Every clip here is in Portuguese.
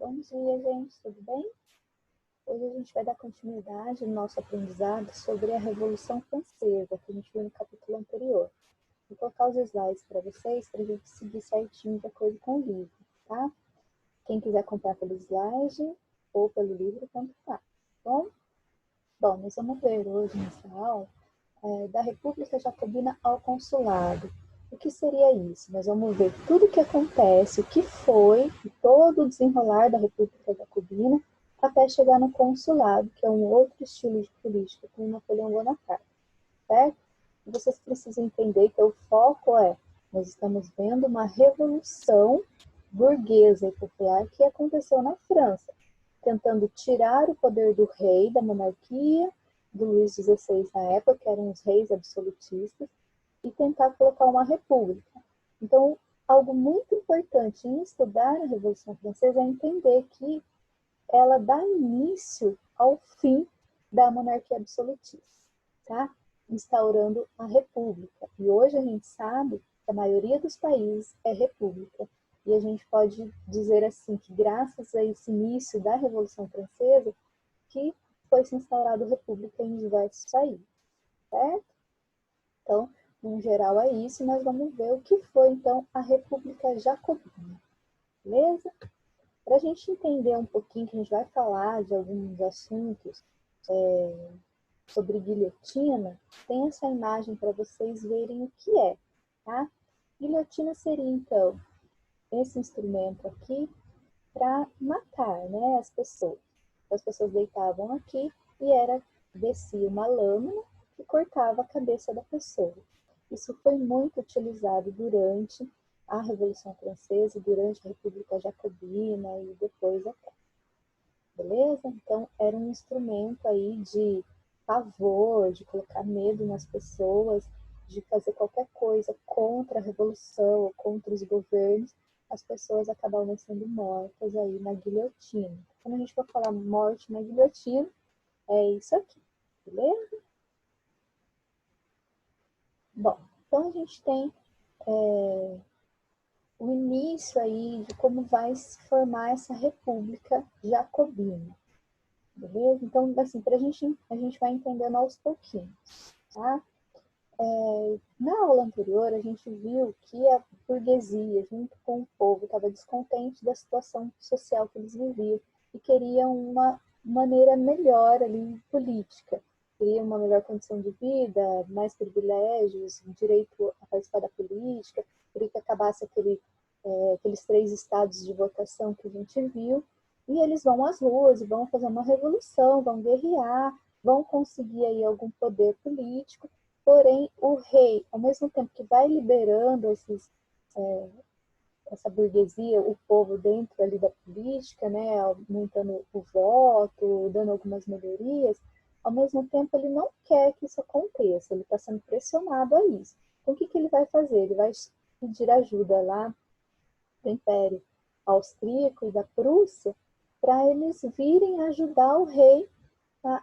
Bom dia, gente, tudo bem? Hoje a gente vai dar continuidade no nosso aprendizado sobre a Revolução Francesa, que a gente viu no capítulo anterior. Vou colocar os slides para vocês, para a gente seguir certinho de acordo com o livro, tá? Quem quiser acompanhar pelo slide ou pelo livro, tanto faz, tá bom? Nós vamos ver hoje nessa aula da República Jacobina ao Consulado. O que seria isso? Nós vamos ver tudo o que acontece, o que foi, todo o desenrolar da República Jacobina, até chegar no consulado, que é um outro estilo de política, com Napoleão Bonaparte, certo? E vocês precisam entender que o foco nós estamos vendo uma revolução burguesa e popular que aconteceu na França, tentando tirar o poder do rei, da monarquia, do Luís XVI na época, que eram os reis absolutistas, e tentar colocar uma república. Então, algo muito importante em estudar a Revolução Francesa é entender que ela dá início ao fim da monarquia absolutista, tá? Instaurando a república. E hoje a gente sabe que a maioria dos países é república. E a gente pode dizer assim que graças a esse início da Revolução Francesa que foi se instaurada a república em diversos países, certo? Então, no geral é isso, nós vamos ver o que foi então a República Jacobina, beleza? Para a gente entender um pouquinho, que a gente vai falar de alguns assuntos sobre guilhotina, tem essa imagem para vocês verem o que é, tá? Guilhotina seria, então, esse instrumento aqui para matar, né, as pessoas. As pessoas deitavam aqui e descia uma lâmina e cortava a cabeça da pessoa. Isso foi muito utilizado durante a Revolução Francesa, durante a República Jacobina e depois até. Beleza? Então, era um instrumento aí de pavor, de colocar medo nas pessoas, de fazer qualquer coisa contra a Revolução ou contra os governos, as pessoas acabavam sendo mortas aí na guilhotina. Quando a gente for falar morte na guilhotina, é isso aqui, beleza? Bom, então a gente tem o início aí de como vai se formar essa República Jacobina, beleza? Então, assim, a gente vai entendendo aos pouquinhos, tá? Na aula anterior, a gente viu que a burguesia, junto com o povo, estava descontente da situação social que eles viviam e queriam uma maneira melhor ali política. Queriam uma melhor condição de vida, mais privilégios, direito a participar da política, queria que acabasse aqueles 3 estados de votação que a gente viu, e eles vão às ruas e vão fazer uma revolução, vão guerrear, vão conseguir aí algum poder político. Porém, o rei, ao mesmo tempo que vai liberando essa burguesia, o povo dentro ali da política, né, aumentando o voto, dando algumas melhorias, ao mesmo tempo ele não quer que isso aconteça, ele está sendo pressionado a isso. Então, o que ele vai fazer? Ele vai pedir ajuda lá do Império Austríaco e da Prússia para eles virem ajudar o rei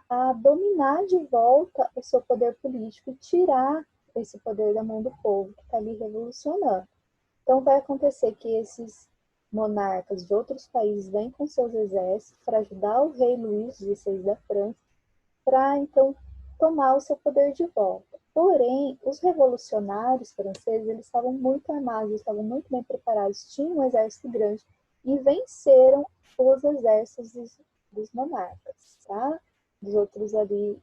a dominar de volta o seu poder político e tirar esse poder da mão do povo que está ali revolucionando. Então vai acontecer que esses monarcas de outros países vêm com seus exércitos para ajudar o rei Luís XVI da França para então tomar o seu poder de volta. Porém, os revolucionários franceses eles estavam muito armados, estavam muito bem preparados, tinham um exército grande e venceram os exércitos dos monarcas, tá? Dos outros ali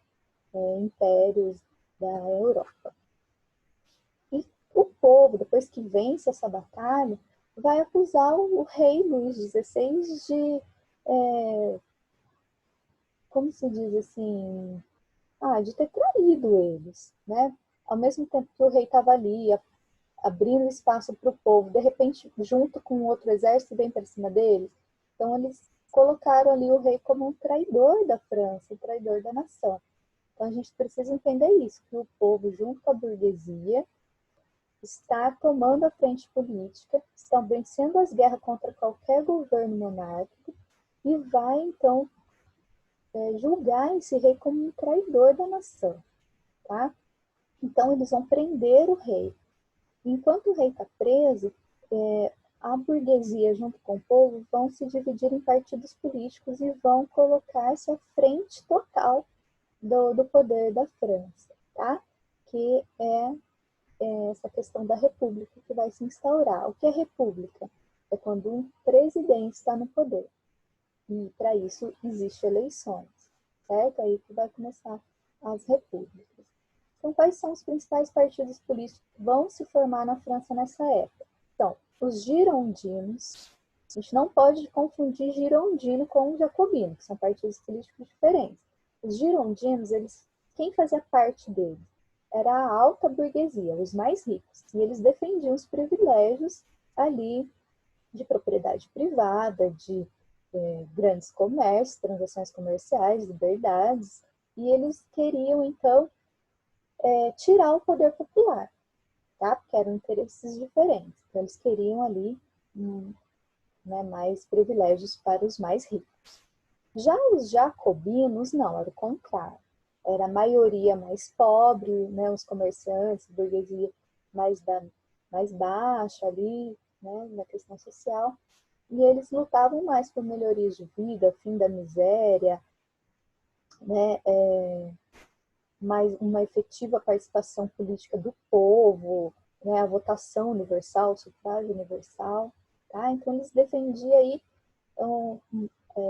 impérios da Europa. E o povo, depois que vence essa batalha, vai acusar o rei Luís XVI de, como se diz assim, de ter traído eles, né? Ao mesmo tempo que o rei estava ali, abrindo espaço para o povo, de repente, junto com outro exército, vem para cima deles. Então, eles colocaram ali o rei como um traidor da França, um traidor da nação. Então, a gente precisa entender isso, que o povo, junto com a burguesia, está tomando a frente política, estão vencendo as guerras contra qualquer governo monárquico e vai, então, julgar esse rei como um traidor da nação, tá? Então, eles vão prender o rei. Enquanto o rei está preso, a burguesia, junto com o povo, vão se dividir em partidos políticos e vão colocar-se à frente total do poder da França, tá? Que é essa questão da república que vai se instaurar. O que é república? É quando um presidente está no poder. E para isso existem eleições, certo? Aí que vai começar as repúblicas. Então, quais são os principais partidos políticos que vão se formar na França nessa época? Então, os girondinos. A gente não pode confundir girondino com jacobino, que são partidos políticos diferentes. Os girondinos, quem fazia parte deles? Era a alta burguesia, os mais ricos. E eles defendiam os privilégios ali de propriedade privada, de grandes comércios, transações comerciais, liberdades. E eles queriam, então, tirar o poder popular, tá? Porque eram interesses diferentes. Então, eles queriam ali mais privilégios para os mais ricos. Já os jacobinos, não, era o contrário. Era a maioria mais pobre, né, os comerciantes, burguesia mais baixa ali, né, na questão social. E eles lutavam mais por melhorias de vida, fim da miséria, né, mais uma efetiva participação política do povo, né, a votação universal, o sufrágio universal. Tá? Então, eles defendiam aí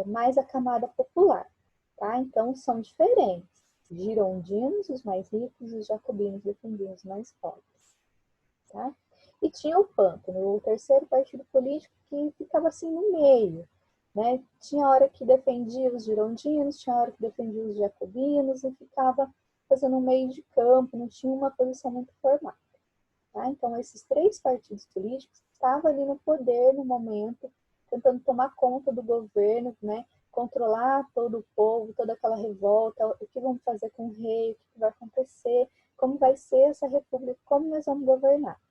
mais a camada popular. Tá? Então, são diferentes. Girondinos, os mais ricos, e os jacobinos defendiam os mais pobres. Tá? E tinha o pântano, o terceiro partido político, que ficava assim no meio. Né? Tinha hora que defendia os girondinos, tinha hora que defendia os jacobinos, e ficava fazendo um meio de campo, não tinha uma posição muito formada. Tá? Então, esses três partidos políticos estavam ali no poder no momento, tentando tomar conta do governo, né? Controlar todo o povo, toda aquela revolta, o que vamos fazer com o rei, o que vai acontecer, como vai ser essa república, como nós vamos governar.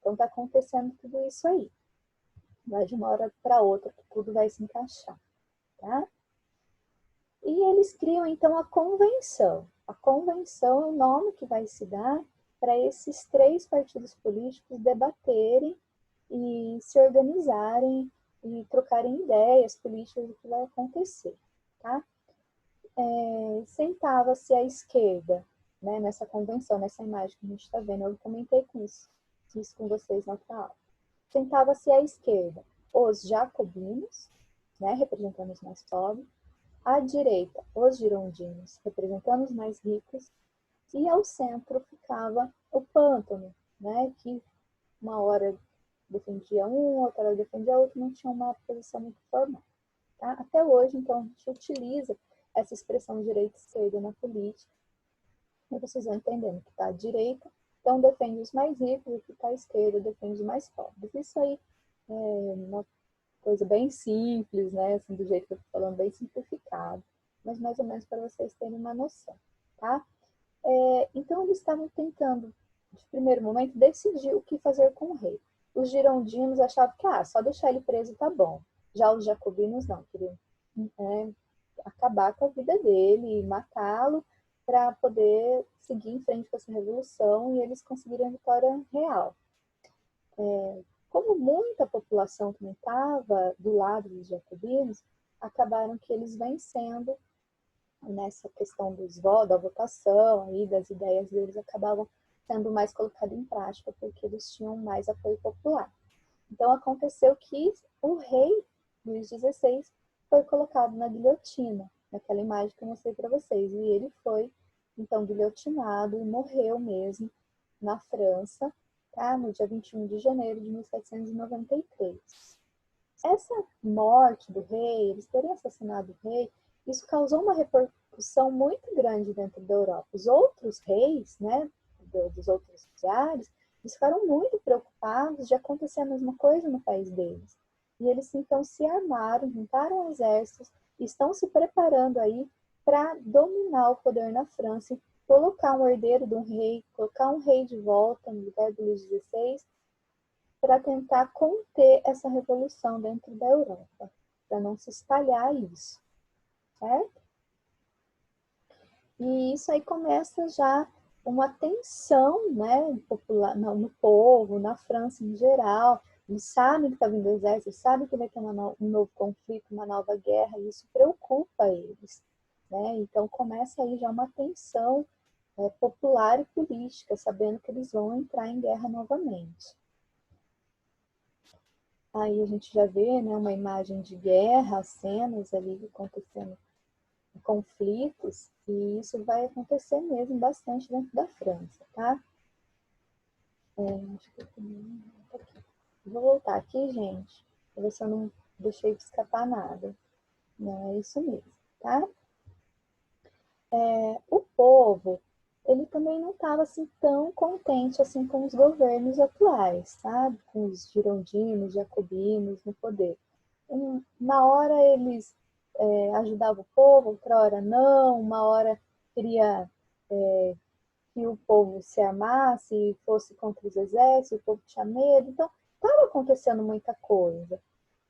Então, está acontecendo tudo isso aí. Vai de uma hora para outra que tudo vai se encaixar. Tá? E eles criam, então, a convenção. A convenção é o nome que vai se dar para esses três partidos políticos debaterem e se organizarem e trocarem ideias políticas do que vai acontecer. Tá? Sentava-se à esquerda, né, nessa convenção, nessa imagem que a gente está vendo. Eu comentei isso com vocês na outra aula. Sentava-se à esquerda os jacobinos, né, representando os mais pobres, à direita os girondinos, representando os mais ricos, e ao centro ficava o pântano, né, que uma hora defendia um, outra hora defendia outro, não tinha uma posição muito formal. Tá? Até hoje, então, a gente utiliza essa expressão direita e esquerda na política, e vocês vão entendendo que está à direita, então defende os mais ricos, e que está à esquerda defende os mais pobres. Isso aí é uma coisa bem simples, né? Assim, do jeito que eu estou falando, bem simplificado, mas mais ou menos para vocês terem uma noção, tá? Então, eles estavam tentando, de primeiro momento, decidir o que fazer com o rei. Os girondinos achavam que só deixar ele preso tá bom. Já os jacobinos não, queriam acabar com a vida dele e matá-lo para poder seguir em frente com essa revolução e eles conseguirem a vitória real. Como muita população também estava do lado dos jacobinos, acabaram que eles vencendo nessa questão dos votos, da votação, aí, das ideias deles, acabavam sendo mais colocadas em prática, porque eles tinham mais apoio popular. Então, aconteceu que o rei Luís XVI foi colocado na guilhotina, naquela imagem que eu mostrei para vocês, e ele foi, então, guilhotinado e morreu mesmo na França, tá? No dia 21 de janeiro de 1793. Essa morte do rei, eles terem assassinado o rei, isso causou uma repercussão muito grande dentro da Europa. Os outros reis, né, dos outros lugares, eles ficaram muito preocupados de acontecer a mesma coisa no país deles. E eles então se armaram, juntaram exércitos e estão se preparando aí para dominar o poder na França e colocar um herdeiro de um rei, colocar um rei de volta no lugar do Luís XVI, para tentar conter essa revolução dentro da Europa, para não se espalhar isso, certo? E isso aí começa já uma tensão, né, popular, no povo, na França em geral, Eles sabem que está vindo o exército, eles sabem que vai ter um novo conflito, uma nova guerra, e isso preocupa eles, né? Então começa aí já uma tensão popular e política, sabendo que eles vão entrar em guerra novamente. Aí a gente já vê, né, uma imagem de guerra, cenas ali acontecendo, conflitos, e isso vai acontecer mesmo bastante dentro da França, tá? Acho que aqui. Vou voltar aqui, gente, para ver se eu não deixei de escapar nada. Não é isso mesmo, tá? O povo, ele também não estava assim tão contente assim com os governos atuais, sabe? Com os girondinos, jacobinos no poder. Na hora eles ajudavam o povo, outra hora não, uma hora queria que o povo se armasse e fosse contra os exércitos, o povo tinha medo, então estava acontecendo muita coisa.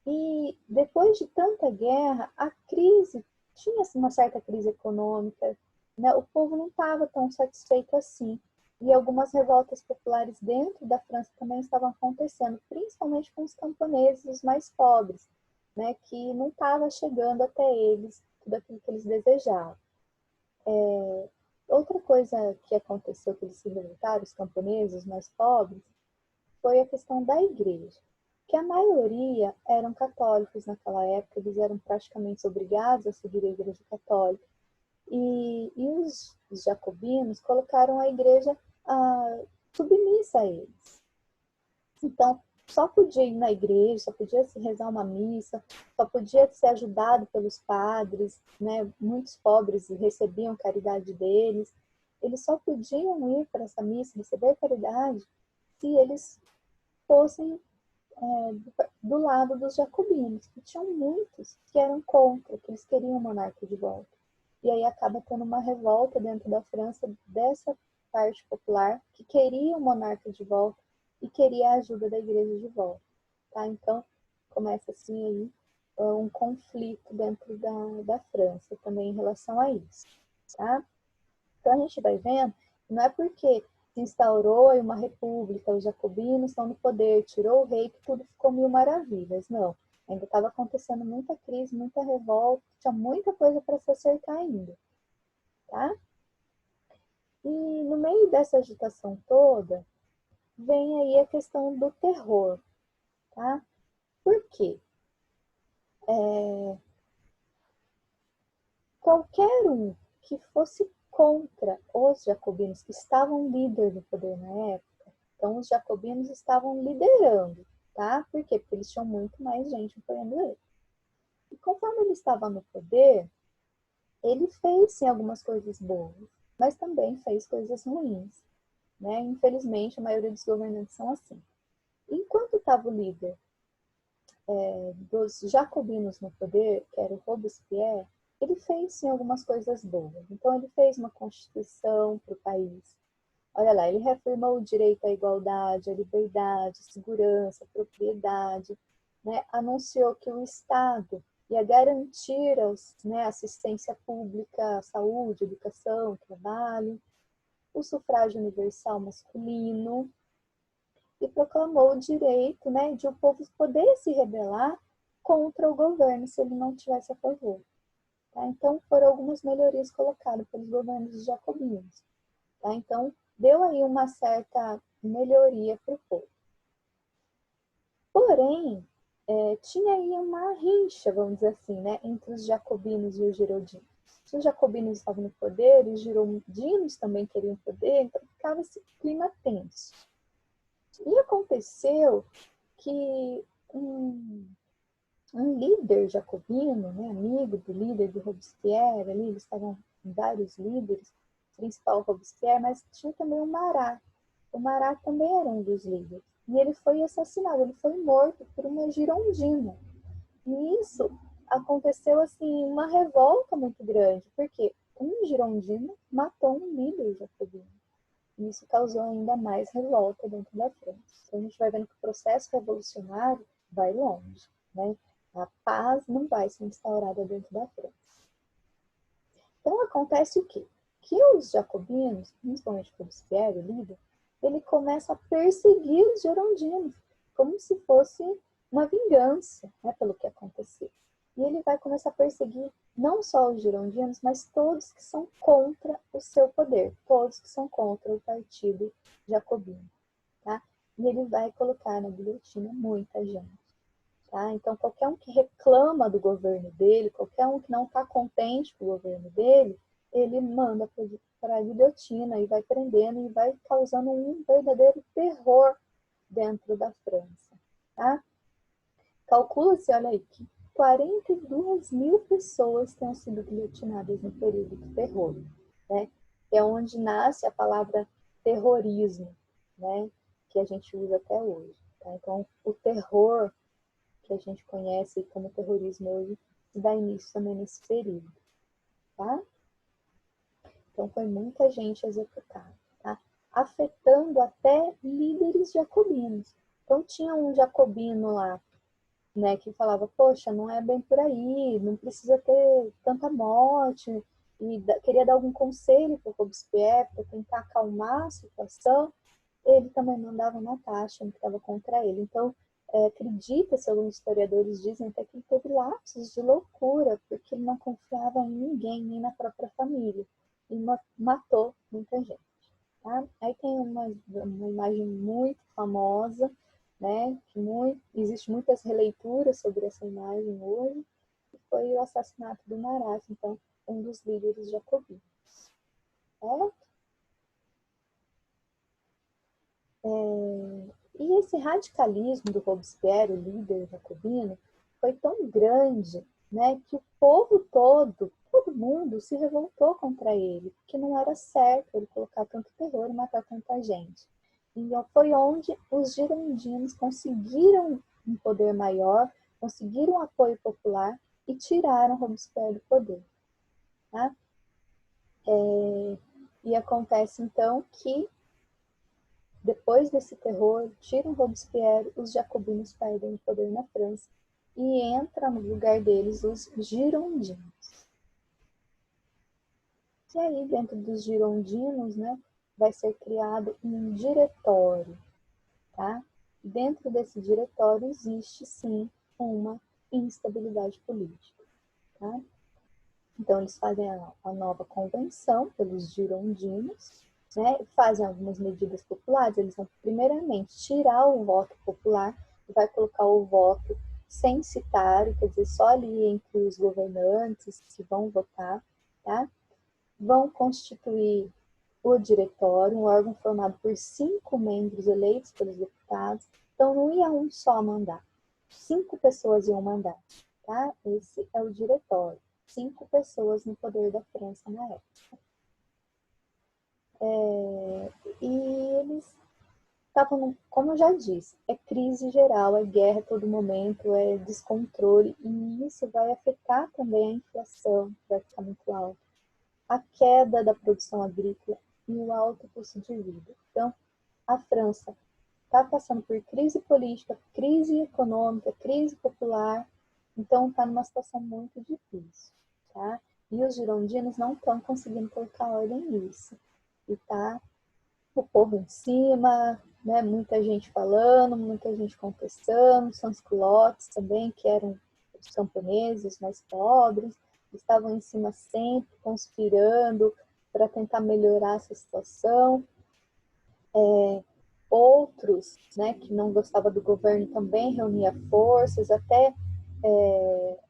E depois de tanta guerra, a crise, tinha uma certa crise econômica, né? O povo não estava tão satisfeito assim. E algumas revoltas populares dentro da França também estavam acontecendo, principalmente com os camponeses, os mais pobres, né? Que não estava chegando até eles tudo aquilo que eles desejavam. Outra coisa que aconteceu, que eles se revoltaram, os camponeses mais pobres, foi a questão da igreja, que a maioria eram católicos naquela época, eles eram praticamente obrigados a seguir a igreja católica. E os jacobinos colocaram a igreja submissa a eles. Então, só podia ir na igreja, só podia se rezar uma missa, só podia ser ajudado pelos padres, né? Muitos pobres recebiam caridade deles. Eles só podiam ir para essa missa, receber caridade, se eles fossem do lado dos jacobinos, que tinham muitos que eram contra, que eles queriam o monarca de volta. E aí acaba tendo uma revolta dentro da França dessa parte popular que queria o monarca de volta e queria a ajuda da igreja de volta. Tá? Então, começa assim aí um conflito dentro da França também em relação a isso. Tá? Então a gente vai vendo, não é porque se instaurou uma república, os jacobinos estão no poder, tirou o rei, que tudo ficou mil maravilhas. Não, ainda estava acontecendo muita crise, muita revolta, tinha muita coisa para se acertar ainda. Tá? E no meio dessa agitação toda, vem aí a questão do terror. Tá? Por quê? Qualquer um que fosse contra os jacobinos, que estavam líderes do poder na época, então os jacobinos estavam liderando, tá? Por quê? Porque eles tinham muito mais gente apoiando ele. E conforme ele estava no poder, ele fez sim algumas coisas boas, mas também fez coisas ruins, né? Infelizmente, a maioria dos governantes são assim. Enquanto estava o líder dos jacobinos no poder, que era o Robespierre, ele fez sim algumas coisas boas. Então ele fez uma constituição para o país. Olha lá, ele reafirmou o direito à igualdade, à liberdade, segurança, propriedade, né? Anunciou que o Estado ia garantir assistência pública, saúde, educação, trabalho, o sufrágio universal masculino, e proclamou o direito, né, de o povo poder se rebelar contra o governo se ele não tivesse a favor. Tá? Então, foram algumas melhorias colocadas pelos governos jacobinos. Tá? Então, deu aí uma certa melhoria para o povo. Porém, tinha aí uma rincha, vamos dizer assim, né, entre os jacobinos e os girondinos. Se os jacobinos estavam no poder, os girondinos também queriam poder, então ficava esse clima tenso. E aconteceu que um líder jacobino, né, amigo do líder de Robespierre, ali, eles estavam vários líderes, o principal Robespierre, mas tinha também o Marat. O Marat também era um dos líderes. E ele foi assassinado, ele foi morto por uma girondina. E isso aconteceu, assim, uma revolta muito grande, porque um girondino matou um líder jacobino. E isso causou ainda mais revolta dentro da França. Então a gente vai vendo que o processo revolucionário vai longe, né? A paz não vai ser instaurada dentro da França. Então acontece o quê? Que os jacobinos, principalmente Robespierre, o líder, ele começa a perseguir os girondinos. como se fosse uma vingança, né, pelo que aconteceu. E ele vai começar a perseguir não só os girondinos, mas todos que são contra o seu poder, todos que são contra o partido jacobino. Tá? E ele vai colocar na guilhotina muita gente. Tá? Então, qualquer um que reclama do governo dele, qualquer um que não está contente com o governo dele, ele manda para a guilhotina e vai prendendo e vai causando um verdadeiro terror dentro da França. Tá? Calcula-se, olha aí, que 42 mil pessoas tenham sido guilhotinadas no período do terror, né? É onde nasce a palavra terrorismo, né? Que a gente usa até hoje. Tá? Então, o terror que a gente conhece como terrorismo hoje dá início também nesse período, tá? Então, foi muita gente executada, tá? Afetando até líderes jacobinos. Então, tinha um jacobino lá, né, que falava, poxa, não é bem por aí, não precisa ter tanta morte, e queria dar algum conselho para o Robespierre, para tentar acalmar a situação, ele também mandava matar, achando que estava contra ele. Então, acredita-se, alguns historiadores dizem até que ele teve lapsos de loucura, porque ele não confiava em ninguém, nem na própria família, e matou muita gente. Tá? Aí tem uma imagem muito famosa, né, que existe muitas releituras sobre essa imagem hoje, que foi o assassinato do Marat, então, um dos líderes jacobinos. E esse radicalismo do Robespierre, o líder jacobino, foi tão grande, né, que o povo todo mundo se revoltou contra ele, porque não era certo ele colocar tanto terror e matar tanta gente. Então foi onde os girondinos conseguiram um poder maior, conseguiram apoio popular e tiraram Robespierre do poder. Tá? E acontece então que depois desse terror, tiram Robespierre, os jacobinos perdem o poder na França e entra no lugar deles os girondinos. E aí, dentro dos girondinos, né, vai ser criado um diretório. Tá? Dentro desse diretório existe, sim, uma instabilidade política. Tá? Então, eles fazem a nova convenção pelos girondinos, né, fazem algumas medidas populares. Eles vão, primeiramente, tirar o voto popular e vai colocar o voto censitário, quer dizer, só ali entre os governantes que vão votar. Tá? Vão constituir o diretório, um órgão formado por 5 membros eleitos pelos deputados. Então, não ia um só mandar. 5 pessoas iam mandar. Tá? Esse é o diretório. 5 pessoas no poder da França na época. E eles estavam, como eu já disse, é crise geral, é guerra a todo momento, é descontrole, e isso vai afetar também a inflação, que vai ficar muito alta, a queda da produção agrícola e o alto custo de vida. Então, a França está passando por crise política, crise econômica, crise popular, então está numa situação muito difícil. Tá? E os girondinos não estão conseguindo colocar ordem nisso. E tá o povo em cima, né? Muita gente falando, muita gente contestando, sans-culottes também, que eram os camponeses mais pobres, estavam em cima sempre, conspirando para tentar melhorar essa situação. Outros, né, que não gostavam do governo também reuniam forças, até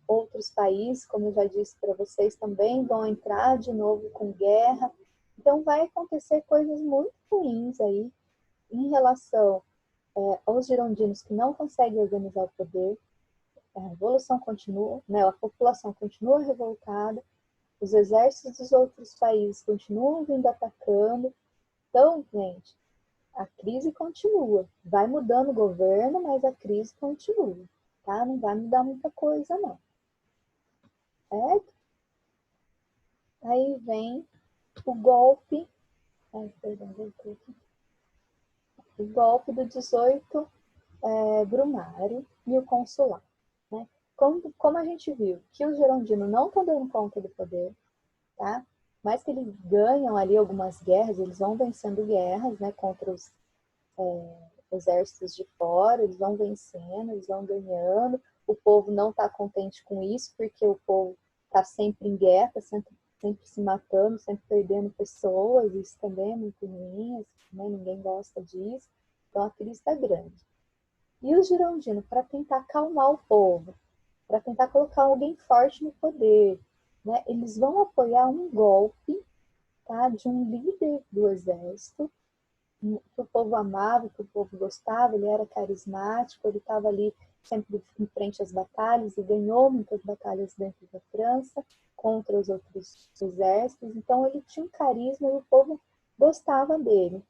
outros países, como eu já disse para vocês, também vão entrar de novo com guerra. Então vai acontecer coisas muito ruins aí em relação aos girondinos que não conseguem organizar o poder. A revolução continua, né, a população continua revoltada, os exércitos dos outros países continuam vindo atacando. Então, gente, a crise continua. Vai mudando o governo, mas a crise continua. Tá? Não vai mudar muita coisa, não. Certo? Aí vem o golpe. Perdão, voltei aqui. O golpe do 18 Brumário e o consulado. Né? Como a gente viu que os girondinos não estão dando conta do poder, tá? Mas que eles ganham ali algumas guerras, eles vão vencendo guerras, né, contra os exércitos de fora, eles vão vencendo, eles vão ganhando, o povo não está contente com isso, porque o povo está sempre em guerra, sempre se matando, sempre perdendo pessoas, isso também é muito ruim, né? Ninguém gosta disso, então a crise está grande. E os girondinos, para tentar acalmar o povo, para tentar colocar alguém forte no poder, né? Eles vão apoiar um golpe, tá, de um líder do exército, que o povo amava, que o povo gostava, ele era carismático, ele estava ali sempre em frente às batalhas e ganhou muitas batalhas dentro da França contra os outros exércitos, então ele tinha um carisma e o povo gostava dele.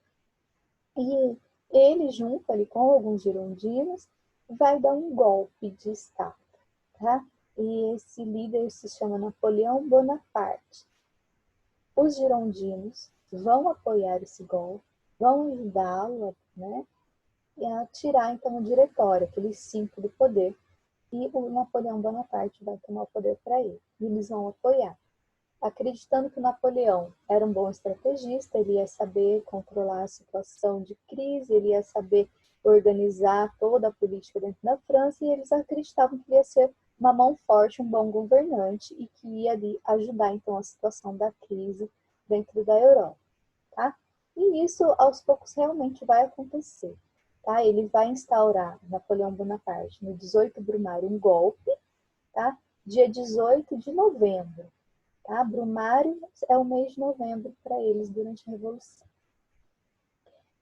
E ele, junto ali com alguns girondinos, vai dar um golpe de Estado, tá? E esse líder se chama Napoleão Bonaparte. Os girondinos vão apoiar esse golpe, vão ajudá-lo, né, a tirar então o diretório, aquele cinto do poder, e o Napoleão Bonaparte vai tomar o poder para ele. E eles vão apoiar, acreditando que o Napoleão era um bom estrategista, ele ia saber controlar a situação de crise, ele ia saber organizar toda a política dentro da França, e eles acreditavam que ele ia ser uma mão forte, um bom governante, e que ia ali ajudar então a situação da crise dentro da Europa, tá? E isso aos poucos realmente vai acontecer, tá? Ele vai instaurar, Napoleão Bonaparte, no 18 Brumário, um golpe, tá? Dia 18 de novembro, tá? Brumário é o mês de novembro para eles durante a Revolução.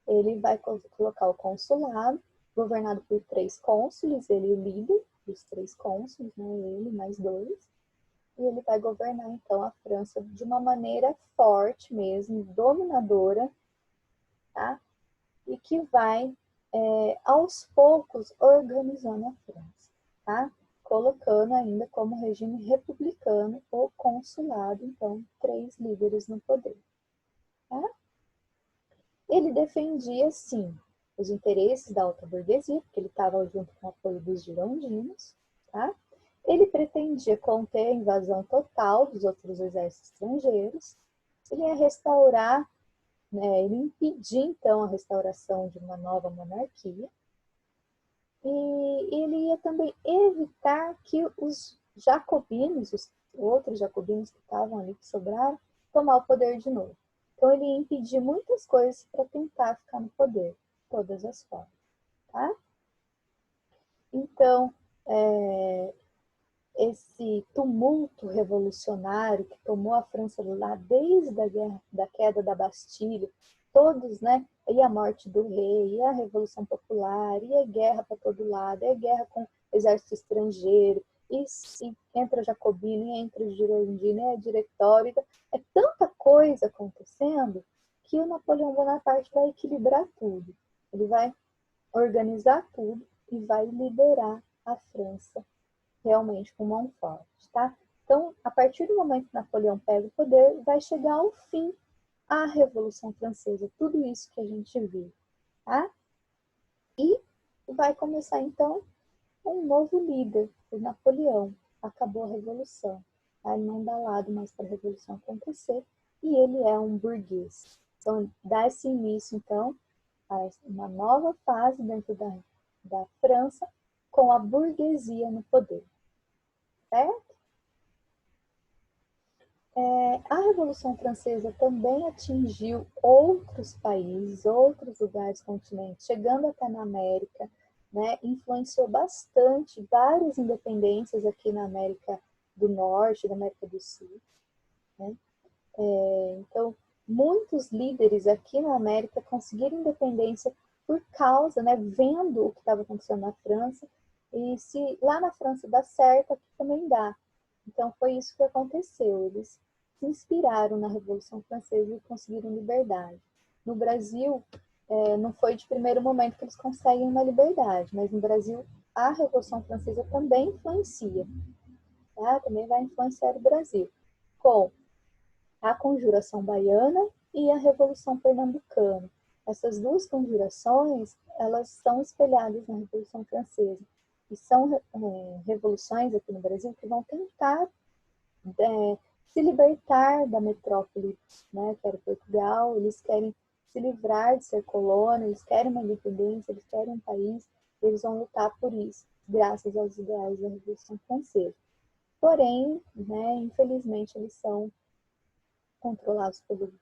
Ele vai colocar o consulado, governado por 3 cônsules, ele é o líder dos 3 cônsules, né? Ele mais 2. E ele vai governar, então, a França de uma maneira forte mesmo, dominadora, tá? E que vai, aos poucos, organizando a França, tá? Colocando ainda como regime republicano o consulado, então, 3 líderes no poder, tá? Ele defendia, sim, os interesses da alta burguesia, porque ele estava junto com o apoio dos girondinos, tá? Ele pretendia conter a invasão total dos outros exércitos estrangeiros, ele ia restaurar, né, ele impedir, então, a restauração de uma nova monarquia, e ele ia também evitar que os jacobinos, os outros jacobinos que estavam ali, que sobraram, tomar o poder de novo. Então, ele ia impedir muitas coisas para tentar ficar no poder, de todas as formas, tá? Então, esse tumulto revolucionário que tomou a França lá desde a guerra, da queda da Bastilha, todos, né? E a morte do rei, e a Revolução Popular, e a guerra para todo lado, e a guerra com o exército estrangeiro, e entra jacobino, e entra girondino, e é diretório, então, é tanta coisa acontecendo que o Napoleão Bonaparte vai equilibrar tudo. Ele vai organizar tudo e vai liderar a França realmente com mão forte, tá? Então, a partir do momento que Napoleão pega o poder, vai chegar ao fim a Revolução Francesa, tudo isso que a gente viu, tá? E vai começar, então, um novo líder, o Napoleão. Acabou a Revolução, tá? Ele não dá lado mais para a Revolução acontecer, e ele é um burguês. Então, dá-se início, então, a uma nova fase dentro da França, com a burguesia no poder, certo? A Revolução Francesa também atingiu outros países, outros lugares, continentes, chegando até na América, né? Influenciou bastante várias independências aqui na América do Norte, na América do Sul, né? Então, muitos líderes aqui na América conseguiram independência por causa, né, vendo o que estava acontecendo na França, e se lá na França dá certo, aqui também dá. Então, foi isso que aconteceu. Eles se inspiraram na Revolução Francesa e conseguiram liberdade. No Brasil, não foi de primeiro momento que eles conseguem uma liberdade, mas no Brasil, a Revolução Francesa também influencia, tá? Também vai influenciar o Brasil, com a Conjuração Baiana e a Revolução Pernambucana. Essas duas conjurações, elas são espelhadas na Revolução Francesa. E são revoluções aqui no Brasil que vão tentar se libertar da metrópole, né, que era Portugal. Eles querem se livrar de ser colônia, eles querem uma independência, eles querem um país, eles vão lutar por isso, graças aos ideais da Revolução Francesa. Porém, né, infelizmente, eles são controlados pelo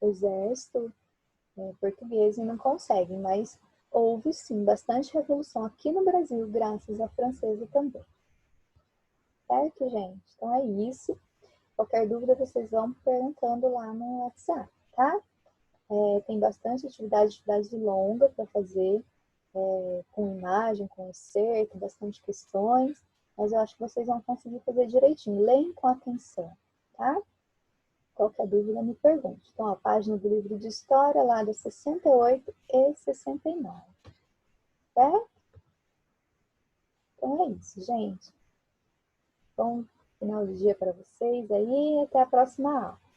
exército português e não conseguem, mas houve sim bastante revolução aqui no Brasil, graças à francesa também. Certo, gente? Então é isso. Qualquer dúvida vocês vão perguntando lá no WhatsApp, tá? Tem bastante atividade longa para fazer, com imagem, com excerto, bastante questões, mas eu acho que vocês vão conseguir fazer direitinho. Leem com atenção, tá? Qualquer dúvida, me pergunte. Então, a página do livro de história, lá das 68 e 69. Certo? Então é isso, gente. Bom final de dia para vocês aí e até a próxima aula.